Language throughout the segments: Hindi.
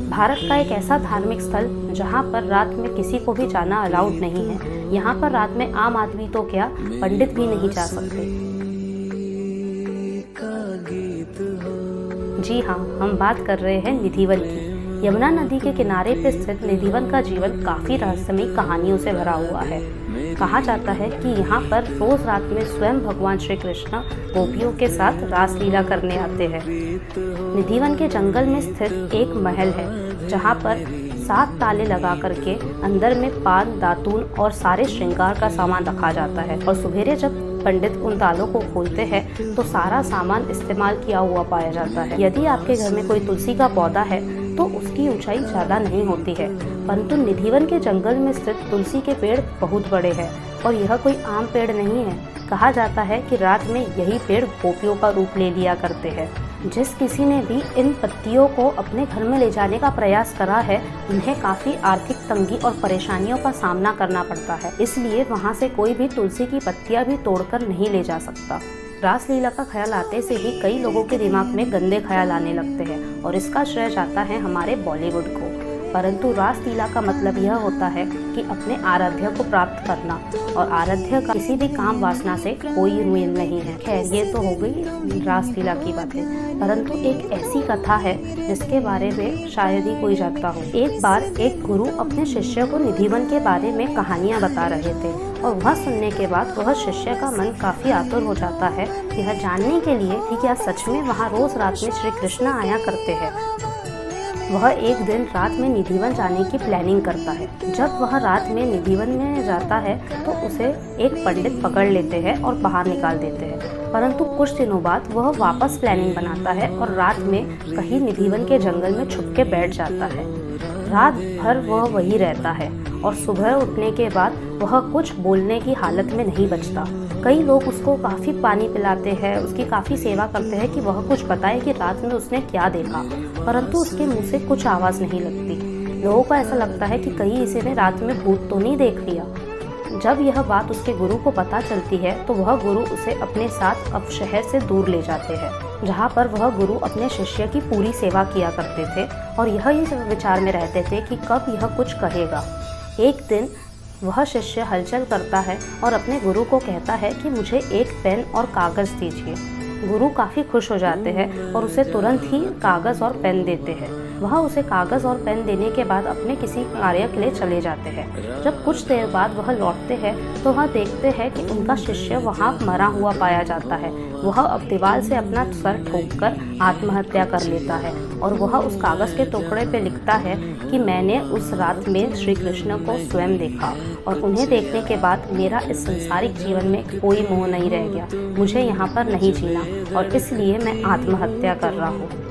भारत का एक ऐसा धार्मिक स्थल जहाँ पर रात में किसी को भी जाना अलाउड नहीं है। यहाँ पर रात में आम आदमी तो क्या, पंडित भी नहीं जा सकते। जी हाँ, हम बात कर रहे हैं निधिवन की। यमुना नदी के किनारे पर स्थित निधिवन का जीवन काफी रहस्यमयी कहानियों से भरा हुआ है। कहा जाता है कि यहाँ पर रोज रात में स्वयं भगवान श्री कृष्ण गोपियों के साथ रासलीला करने आते हैं। निधिवन के जंगल में स्थित एक महल है जहाँ पर 7 ताले लगा करके अंदर में पान, दातून और सारे श्रृंगार का सामान रखा जाता है और सवेरे जब पंडित उन तालों को खोलते हैं तो सारा सामान इस्तेमाल किया हुआ पाया जाता है। यदि आपके घर में कोई तुलसी का पौधा है तो उसकी ऊंचाई ज़्यादा नहीं होती है, परंतु निधिवन के जंगल में स्थित तुलसी के पेड़ बहुत बड़े हैं और यह कोई आम पेड़ नहीं है। कहा जाता है कि रात में यही पेड़ गोपियों का रूप ले लिया करते हैं। जिस किसी ने भी इन पत्तियों को अपने घर में ले जाने का प्रयास करा है, उन्हें काफ़ी आर्थिक तंगी और परेशानियों का सामना करना पड़ता है। इसलिए वहाँ से कोई भी तुलसी की पत्तियाँ भी तोड़कर नहीं ले जा सकता। रासलीला का ख्याल आते से ही कई लोगों के दिमाग में गंदे ख्याल आने लगते हैं और इसका श्रेय जाता है हमारे बॉलीवुड को। परंतु रासलीला का मतलब यह होता है कि अपने आराध्य को प्राप्त करना, और आराध्य का किसी भी काम वासना से कोई मेल नहीं है। खैर, ये तो हो गई रासलीला की बातें, परंतु एक ऐसी कथा है जिसके बारे में शायद ही कोई जानता हो। एक बार एक गुरु अपने शिष्य को निधिवन के बारे में कहानियाँ बता रहे थे और वह सुनने के बाद वह शिष्य का मन काफ़ी आतुर हो जाता है यह जानने के लिए कि क्या सच में वहाँ रोज रात में श्री कृष्ण आया करते हैं। वह एक दिन रात में निधिवन जाने की प्लानिंग करता है। जब वह रात में निधिवन में जाता है तो उसे एक पंडित पकड़ लेते हैं और बाहर निकाल देते हैं, परंतु कुछ दिनों बाद वह वापस प्लानिंग बनाता है और रात में कहीं निधिवन के जंगल में छुप के बैठ जाता है। रात भर वह वही रहता है और सुबह उठने के बाद वह कुछ बोलने की हालत में नहीं बचता। कई लोग उसको काफ़ी पानी पिलाते हैं, उसकी काफ़ी सेवा करते हैं कि वह कुछ बताए कि रात में उसने क्या देखा, परंतु उसके मुंह से कुछ आवाज़ नहीं लगती। लोगों को ऐसा लगता है कि कहीं इसी ने रात में भूत तो नहीं देख लिया। जब यह बात उसके गुरु को पता चलती है तो वह गुरु उसे अपने साथ अब शहर से दूर ले जाते हैं, जहाँ पर वह गुरु अपने शिष्य की पूरी सेवा किया करते थे और यह इस विचार में रहते थे कि कब यह कुछ कहेगा। एक दिन वह शिष्य हलचल करता है और अपने गुरु को कहता है कि मुझे एक पेन और कागज़ दीजिए। गुरु काफ़ी खुश हो जाते हैं और उसे तुरंत ही कागज़ और पेन देते हैं। वह उसे कागज़ और पेन देने के बाद अपने किसी कार्य के लिए चले जाते हैं। जब कुछ देर बाद वह लौटते हैं तो वह देखते हैं कि उनका शिष्य वहाँ मरा हुआ पाया जाता है। वह अब दीवार से अपना सर ठोककर आत्महत्या कर लेता है और वह उस कागज़ के टुकड़े पे लिखता है कि मैंने उस रात में श्री कृष्ण को स्वयं देखा और उन्हें देखने के बाद मेरा इस संसारिक जीवन में कोई मोह नहीं रह गया। मुझे यहाँ पर नहीं जीना और इसलिए मैं आत्महत्या कर रहा हूँ।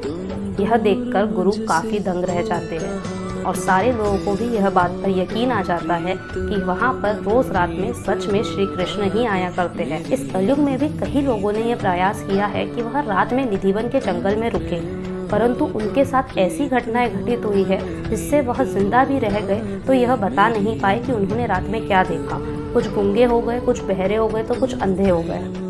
यह देखकर गुरु काफ़ी दंग रह जाते हैं और सारे लोगों को भी यह बात पर यकीन आ जाता है कि वहाँ पर रोज़ रात में सच में श्री कृष्ण ही आया करते हैं। इस कलयुग में भी कई लोगों ने यह प्रयास किया है कि वह रात में निधिवन के जंगल में रुके, परंतु उनके साथ ऐसी घटनाएं घटित हुई है जिससे वह जिंदा भी रह गए तो यह बता नहीं पाए कि उन्होंने रात में क्या देखा। कुछ गूंगे हो गए, कुछ बहरे हो गए तो कुछ अंधे हो गए।